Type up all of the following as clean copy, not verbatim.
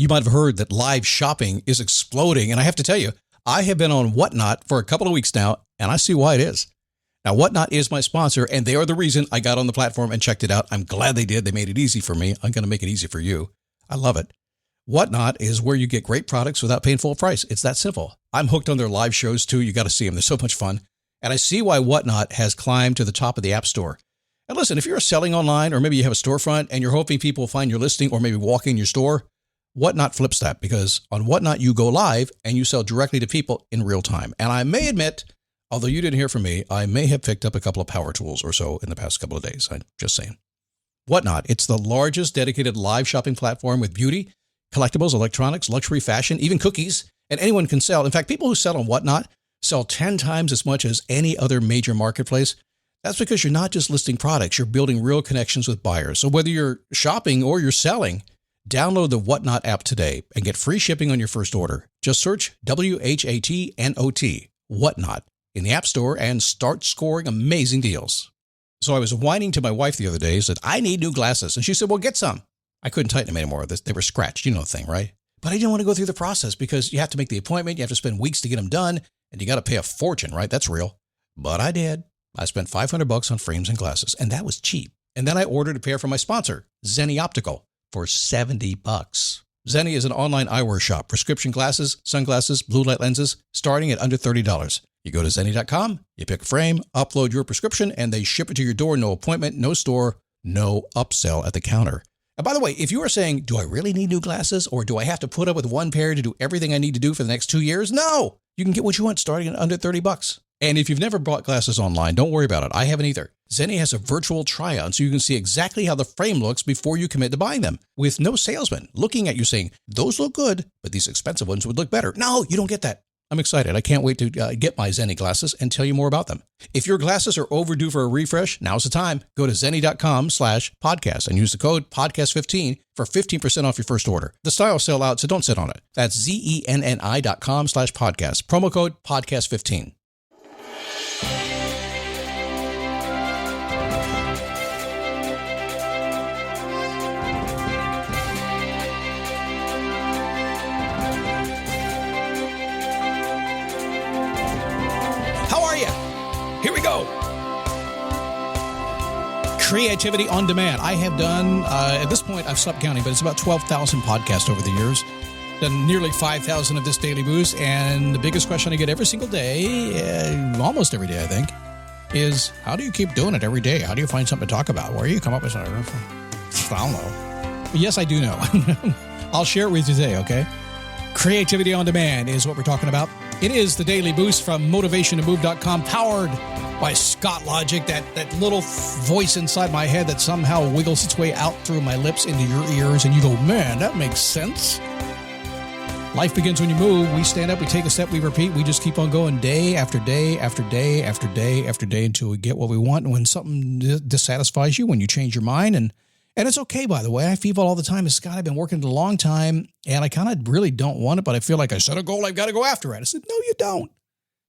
You might have heard that live shopping is exploding. And I have to tell you, I have been on Whatnot for a couple of weeks now, and I see why it is. Now, Whatnot is my sponsor, and they are the reason I got on the platform and checked it out. I'm glad they did. They made it easy for me. I'm going to make it easy for you. I love it. Whatnot is where you get great products without paying full price. It's that simple. I'm hooked on their live shows, too. You got to see them. They're so much fun. And I see why Whatnot has climbed to the top of the App Store. And listen, if you're selling online, or maybe you have a storefront and you're hoping people will find your listing or maybe walk in your store, Whatnot flips that, because on Whatnot, you go live and you sell directly to people in real time. And I may admit, although you didn't hear from me, I may have picked up a couple of power tools or so in the past couple of days. I'm just saying. Whatnot, it's the largest dedicated live shopping platform with beauty, collectibles, electronics, luxury, fashion, even cookies, and anyone can sell. In fact, people who sell on Whatnot sell 10 times as much as any other major marketplace. That's because you're not just listing products, you're building real connections with buyers. So whether you're shopping or you're selling, download the Whatnot app today and get free shipping on your first order. Just search WHATNOT, Whatnot, in the App Store and start scoring amazing deals. So I was whining to my wife the other day, said, I need new glasses. And she said, well, get some. I couldn't tighten them anymore. They were scratched. You know the thing, right? But I didn't want to go through the process because you have to make the appointment. You have to spend weeks to get them done. And you got to pay a fortune, right? That's real. But I did. I spent $500 on frames and glasses, and that was cheap. And then I ordered a pair from my sponsor, Zenni Optical, for $70. Zenni is an online eyewear shop, prescription glasses, sunglasses, blue light lenses, starting at under $30. You go to Zenni.com, you pick a frame, upload your prescription, and they ship it to your door. No appointment, no store, no upsell at the counter. And by the way, if you are saying, do I really need new glasses, or do I have to put up with one pair to do everything I need to do for the next 2 years? No, you can get what you want starting at under $30. And if you've never bought glasses online, don't worry about it. I haven't either. Zenni has a virtual try-on so you can see exactly how the frame looks before you commit to buying them, with no salesman looking at you saying, those look good, but these expensive ones would look better. No, you don't get that. I'm excited. I can't wait to get my Zenni glasses and tell you more about them. If your glasses are overdue for a refresh, now's the time. Go to Zenni.com/podcast and use the code podcast15 for 15% off your first order. The styles sell out, so don't sit on it. That's Zenni.com/podcast. Promo code podcast15. Here we go. Creativity on demand. I have done, at this point, I've stopped counting, but it's about 12,000 podcasts over the years. Done nearly 5,000 of this Daily Boost. And the biggest question I get every single day, almost every day, I think, is how do you keep doing it every day? How do you find something to talk about? Where do you come up with something? I don't know. But yes, I do know. I'll share it with you today, okay? Creativity on demand is what we're talking about. It is the Daily Boost from motivationtomove.com, powered by Scott Logic, that little voice inside my head that somehow wiggles its way out through my lips into your ears, and you go, man, that makes sense. Life begins when you move. We stand up, we take a step, we repeat. We just keep on going day after day after day after day after day until we get what we want. And when something dissatisfies you, when you change your mind, and it's okay, by the way. I feel all the time, Scott, I've been working it a long time, and I kind of really don't want it, but I feel like I set a goal, I've got to go after it. I said, no, you don't.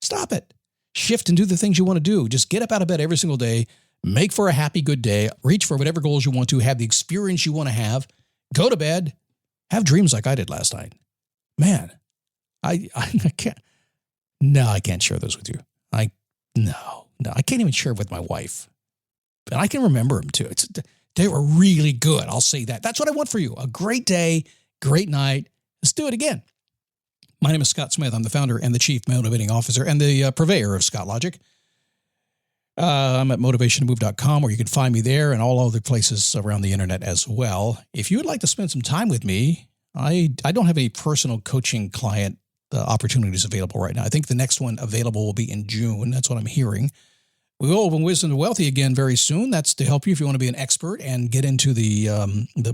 Stop it. Shift and do the things you want to do. Just get up out of bed every single day, make for a happy, good day, reach for whatever goals you want to, have the experience you want to have, go to bed, have dreams like I did last night. Man, I can't. No, I can't share those with you. No, I can't even share it with my wife. And I can remember them too. They were really good. I'll say that. That's what I want for you. A great day, great night. Let's do it again. My name is Scott Smith. I'm the founder and the chief motivating officer and the purveyor of Scott Logic. I'm at motivationtomove.com, where you can find me there and all other places around the internet as well. If you would like to spend some time with me, I don't have any personal coaching client opportunities available right now. I think the next one available will be in June. That's what I'm hearing. We will open Wisdom to Wealthy again very soon. That's to help you if you want to be an expert and get into the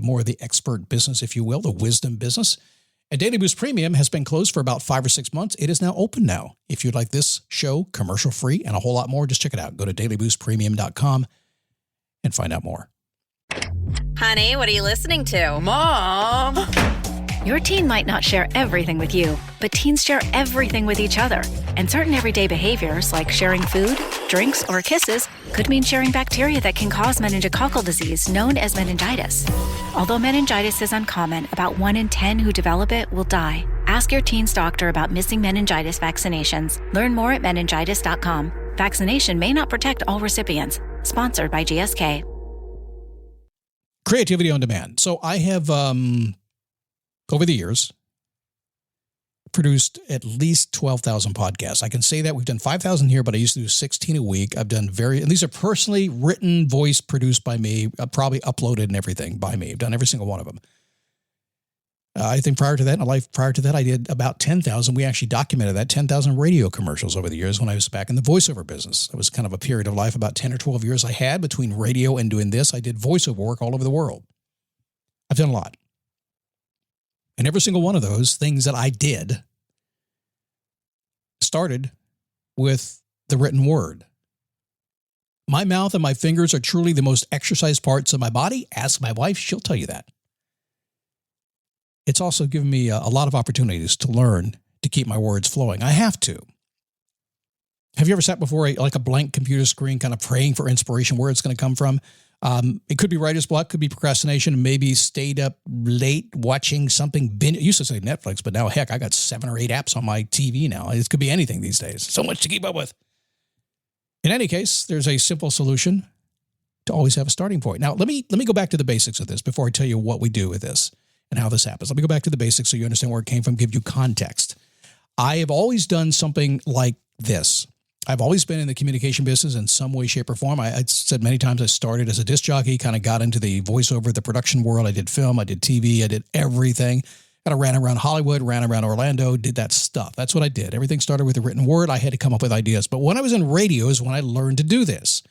more of the expert business, if you will, the wisdom business. And Daily Boost Premium has been closed for about 5 or 6 months. It is now open now. If you'd like this show commercial free and a whole lot more, just check it out. Go to dailyboostpremium.com and find out more. Honey, what are you listening to? Mom! Your teen might not share everything with you, but teens share everything with each other. And certain everyday behaviors, like sharing food, drinks, or kisses, could mean sharing bacteria that can cause meningococcal disease known as meningitis. Although meningitis is uncommon, about 1 in 10 who develop it will die. Ask your teen's doctor about missing meningitis vaccinations. Learn more at meningitis.com. Vaccination may not protect all recipients. Sponsored by GSK. Creativity on demand. So I have, over the years, produced at least 12,000 podcasts. I can say that. We've done 5,000 here, but I used to do 16 a week. I've done and these are personally written, voice produced by me, probably uploaded and everything by me. I've done every single one of them. I think prior to that, I did about 10,000. We actually documented that 10,000 radio commercials over the years when I was back in the voiceover business. It was kind of a period of life, about 10 or 12 years I had between radio and doing this. I did voiceover work all over the world. I've done a lot. And every single one of those things that I did started with the written word. My mouth and my fingers are truly the most exercised parts of my body. Ask my wife, she'll tell you that. It's also given me a lot of opportunities to learn to keep my words flowing. I have to. Have you ever sat before a blank computer screen kind of praying for inspiration, where it's going to come from? It could be writer's block, could be procrastination, maybe stayed up late watching something. I used to say Netflix, but now, heck, I got 7 or 8 apps on my TV now. It could be anything these days. So much to keep up with. In any case, there's a simple solution to always have a starting point. Now, let me go back to the basics of this before I tell you what we do with this and how this happens. Let me go back to the basics so you understand where it came from, give you context. I have always done something like this. I've always been in the communication business in some way, shape, or form. I said many times I started as a disc jockey, kind of got into the voiceover, the production world. I did film, I did TV, I did everything. Kind of ran around Hollywood, ran around Orlando, did that stuff. That's what I did. Everything started with a written word. I had to come up with ideas. But when I was in radio is when I learned to do this.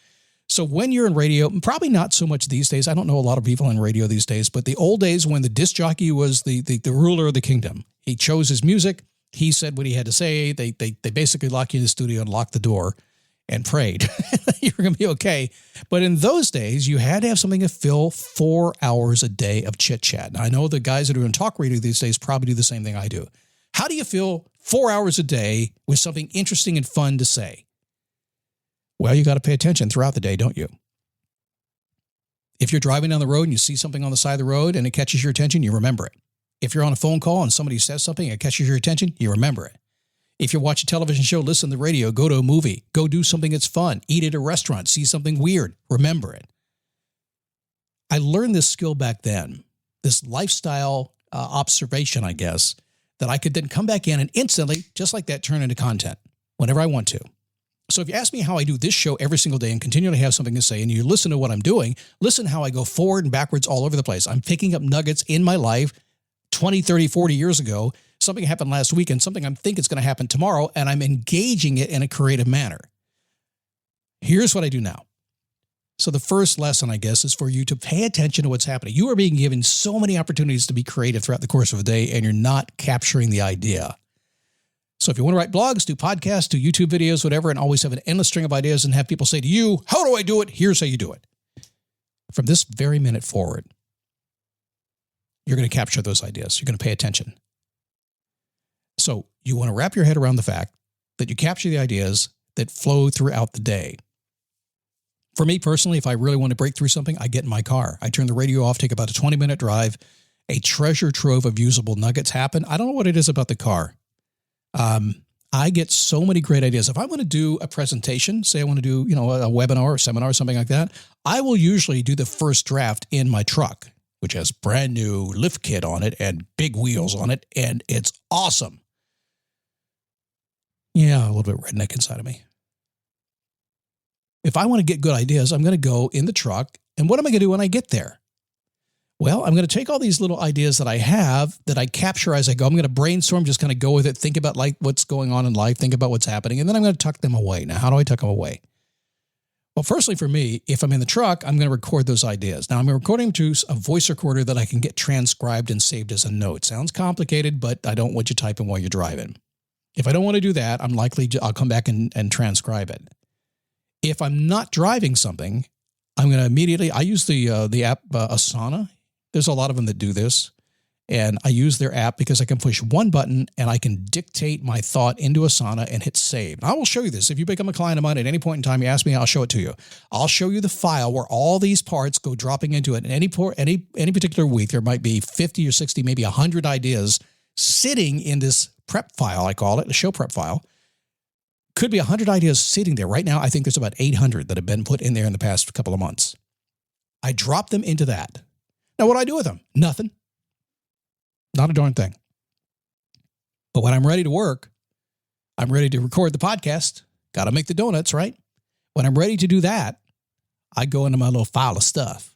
So when you're in radio, probably not so much these days. I don't know a lot of people in radio these days, but the old days when the disc jockey was the ruler of the kingdom. He chose his music. He said what he had to say. They basically lock you in the studio and lock the door and prayed. You're going to be okay. But in those days, you had to have something to fill 4 hours a day of chit-chat. Now, I know the guys that are doing talk radio these days probably do the same thing I do. How do you fill 4 hours a day with something interesting and fun to say? Well, you got to pay attention throughout the day, don't you? If you're driving down the road and you see something on the side of the road and it catches your attention, you remember it. If you're on a phone call and somebody says something and it catches your attention, you remember it. If you watch a television show, listen to the radio, go to a movie, go do something that's fun, eat at a restaurant, see something weird, remember it. I learned this skill back then, this lifestyle observation, I guess, that I could then come back in and instantly, just like that, turn into content whenever I want to. So if you ask me how I do this show every single day and continually have something to say, and you listen to what I'm doing, listen how I go forward and backwards all over the place. I'm picking up nuggets in my life 20, 30, 40 years ago. Something happened last week and something I'm thinking is going to happen tomorrow, and I'm engaging it in a creative manner. Here's what I do now. So the first lesson, I guess, is for you to pay attention to what's happening. You are being given so many opportunities to be creative throughout the course of a day, and you're not capturing the idea. So if you want to write blogs, do podcasts, do YouTube videos, whatever, and always have an endless string of ideas and have people say to you, how do I do it? Here's how you do it. From this very minute forward, you're going to capture those ideas. You're going to pay attention. So you want to wrap your head around the fact that you capture the ideas that flow throughout the day. For me personally, if I really want to break through something, I get in my car. I turn the radio off, take about a 20-minute drive. A treasure trove of usable nuggets happen. I don't know what it is about the car. I get so many great ideas. If I want to do a presentation, say I want to do, a webinar or seminar or something like that, I will usually do the first draft in my truck, which has brand new lift kit on it and big wheels on it, and it's awesome. Yeah, a little bit redneck inside of me. If I want to get good ideas, I'm going to go in the truck, and what am I going to do when I get there? Well, I'm going to take all these little ideas that I have that I capture as I go. I'm going to brainstorm, just kind of go with it, think about like what's going on in life, think about what's happening, and then I'm going to tuck them away. Now, how do I tuck them away? Well, firstly, for me, if I'm in the truck, I'm going to record those ideas. Now, I'm recording to a voice recorder that I can get transcribed and saved as a note. Sounds complicated, but I don't want you typing while you're driving. If I don't want to do that, I'll come back and transcribe it. If I'm not driving something, I'm going to immediately, I use the app Asana. There's a lot of them that do this. And I use their app because I can push one button and I can dictate my thought into Asana and hit save. And I will show you this. If you become a client of mine at any point in time, you ask me, I'll show it to you. I'll show you the file where all these parts go dropping into it. And any particular week, there might be 50 or 60, maybe 100 ideas sitting in this prep file, I call it, a show prep file. Could be 100 ideas sitting there. Right now, I think there's about 800 that have been put in there in the past couple of months. I drop them into that. Now, what do I do with them? Nothing. Not a darn thing. But when I'm ready to work, I'm ready to record the podcast. Got to make the donuts, right? When I'm ready to do that, I go into my little file of stuff.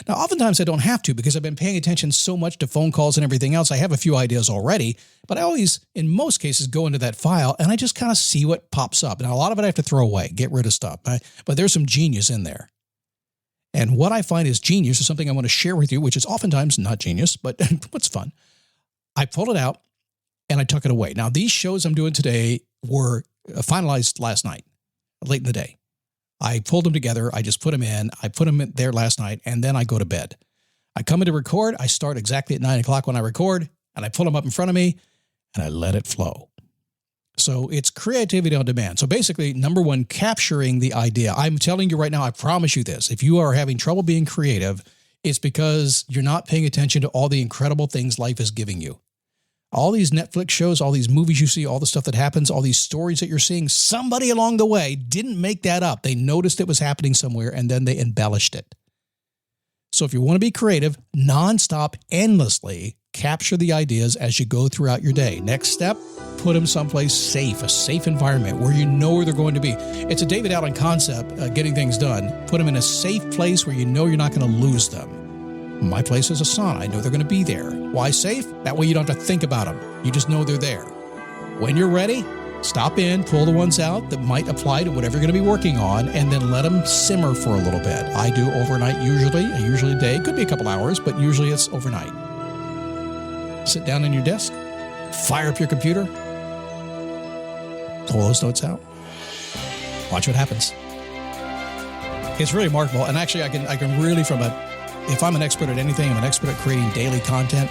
Now, oftentimes I don't have to because I've been paying attention so much to phone calls and everything else. I have a few ideas already, but I always, in most cases, go into that file and I just kind of see what pops up. Now, a lot of it I have to throw away, get rid of stuff, but there's some genius in there. And what I find is genius is something I want to share with you, which is oftentimes not genius, but what's fun. I pulled it out and I took it away. Now, these shows I'm doing today were finalized last night, late in the day. I pulled them together. I just put them in. I put them in there last night, and then I go to bed. I come in to record. I start exactly at 9 o'clock when I record, and I pull them up in front of me, and I let it flow. So it's creativity on demand. So basically, number one, capturing the idea. I'm telling you right now, I promise you this. If you are having trouble being creative, it's because you're not paying attention to all the incredible things life is giving you. All these Netflix shows, all these movies you see, all the stuff that happens, all these stories that you're seeing, somebody along the way didn't make that up. They noticed it was happening somewhere, and then they embellished it. So if you want to be creative, nonstop, endlessly, capture the ideas as you go throughout your day. Next step, put them someplace safe, a safe environment where you know where they're going to be. It's a David Allen concept, getting things done. Put them in a safe place where you know you're not going to lose them. My place is Asana. I know they're going to be there. Why safe? That way you don't have to think about them. You just know they're there. When you're ready, stop in, pull the ones out that might apply to whatever you're going to be working on, and then let them simmer for a little bit. I do overnight usually a day. It could be a couple hours, but usually it's overnight. Sit down on your desk, fire up your computer, pull those notes out, watch what happens. It's really remarkable. And actually, I can really if I'm an expert at anything, I'm an expert at creating daily content,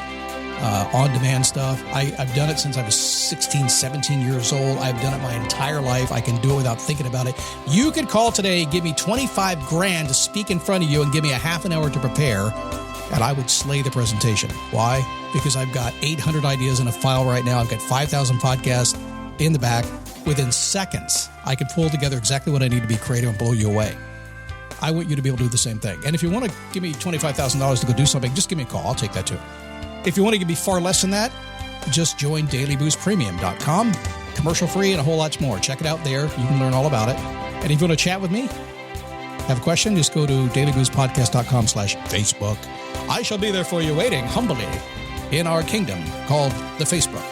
on-demand stuff. I've done it since I was 16, 17 years old. I've done it my entire life. I can do it without thinking about it. You could call today, give me $25,000 to speak in front of you and give me a half an hour to prepare, and I would slay the presentation. Why? Because I've got 800 ideas in a file right now. I've got 5,000 podcasts in the back. Within seconds, I can pull together exactly what I need to be creative and blow you away. I want you to be able to do the same thing. And if you want to give me $25,000 to go do something, just give me a call. I'll take that too. If you want to give me far less than that, just join dailyboostpremium.com. Commercial free and a whole lot more. Check it out there. You can learn all about it. And if you want to chat with me, have a question, just go to dailyboostpodcast.com/Facebook. I shall be there for you waiting humbly in our kingdom called the Facebook.